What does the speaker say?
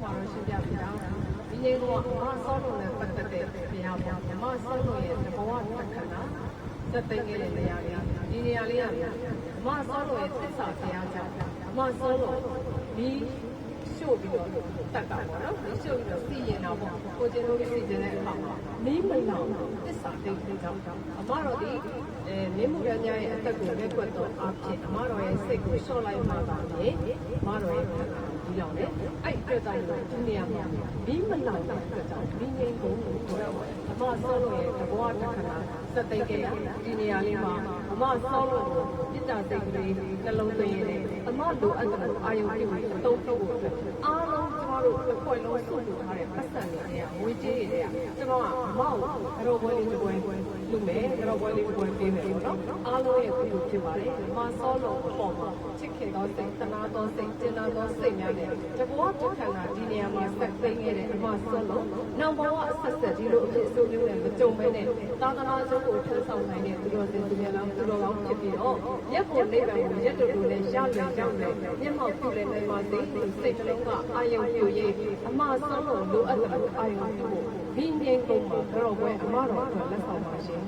မှာတော့ရှင်းပြပြတာဒီနေ့တော့မဆောလို့လည်းပတ်သက်တဲ့တရားပေါ့မဆောလို့ရဲ့သဘောဝတက္ကနာစက်သိမ်းခဲ့တဲ့နေရာလေးဒီနေရာလေးကမဆောလို့ရဲ့သစ္စာတရားကြောင့်မဆောလို့ဒီရှို့ပြီးတော့တတ်တာပေါ့နော်ဒီရှို့ပြီးတော့စီရင်တာပေါ့ကိုကျင်းတို့စီရင်တဲ့အခါမှာမီးမလောင်သစ္စာသိမ်းတဲ့ကြောင့်အမတော်ဒီမင်းမူရညာရဲ့အသက်ကိုလက်ကွက်တော့အဖြစ်အမတော်ရဲ့စိတ်ကိုလျှော့လိုက်မှသာလေအမတော်ရဲ့ဒီလောင်လေအဲ့အတွက်တိုင်းလို့ဒီနေရာမှာမီးမလောင်တဲ့အတွက်ကြောင့်မီးငိမ့်ကုန်လို့ပြောတော့အမဆောလို့ရဲ့သဘောတက္ကနာစက်သိမ်းခဲ့ဒီနေရာလေးမှာအမဆောလို့ပြစ်တာစိတ်ကလေးနှလုံးသွင်းရတယ်အမလိုအပ်တဲ့အာယုံပြုပြီးအသုံးပြုဖို့အတွက်အားလုံးကျမတို့တစ်ခွက်လုံးစုလို့ထားတဲ့ပတ်စံတွေကငွေကြေးတွေကကျမကအမောက်ကတော့ပွဲလေးတစ်ပွဲလူမယ်ကတော့ပွဲလေးတစ်ပွဲပေးမယ်ပေါ့နော်အားလုံးရဲ့ပြုဖြစ်ပါတယ်အမဆောလို့အပေါ်မှာချစ်ခင်သောစိတ်တနာသောစိတ်ကျင်နာသောစိတ်များနဲ့တဘောတစ်ခါကဒီနေရာမှာဆက်သိမ်းခဲ့တဲ့အမဆောလို့နောက်ဘဝအဆက်ဆက်ဒီလိုအဖြစ်အဆိုးမျိုးနဲ့မကြုံမဲနဲ့သာသနာ့ကျိုးကိုထမ်းဆောင်နိုင်တဲ့သူတော်စင်သူများလောင်းသူတော်ကောင်းဖြစ်ပြီးတော့ရက်ကိုနိဗ္ဗာန်ကိုရက်တူတူနဲ့ရောက်လေရောက်လေမျက်မှောက်ပြုလဲနိုင်ပါစေစိတ်နှလုံးကအာယုံပြုရေးအမဆောလို့လိုအပ်တဲ့အာယုံပြုဖို့ဒီငြိမ်ကုန်မှာတော့ဘယ်အမတော်အတွက်လက်ဆောင်ပါရှင်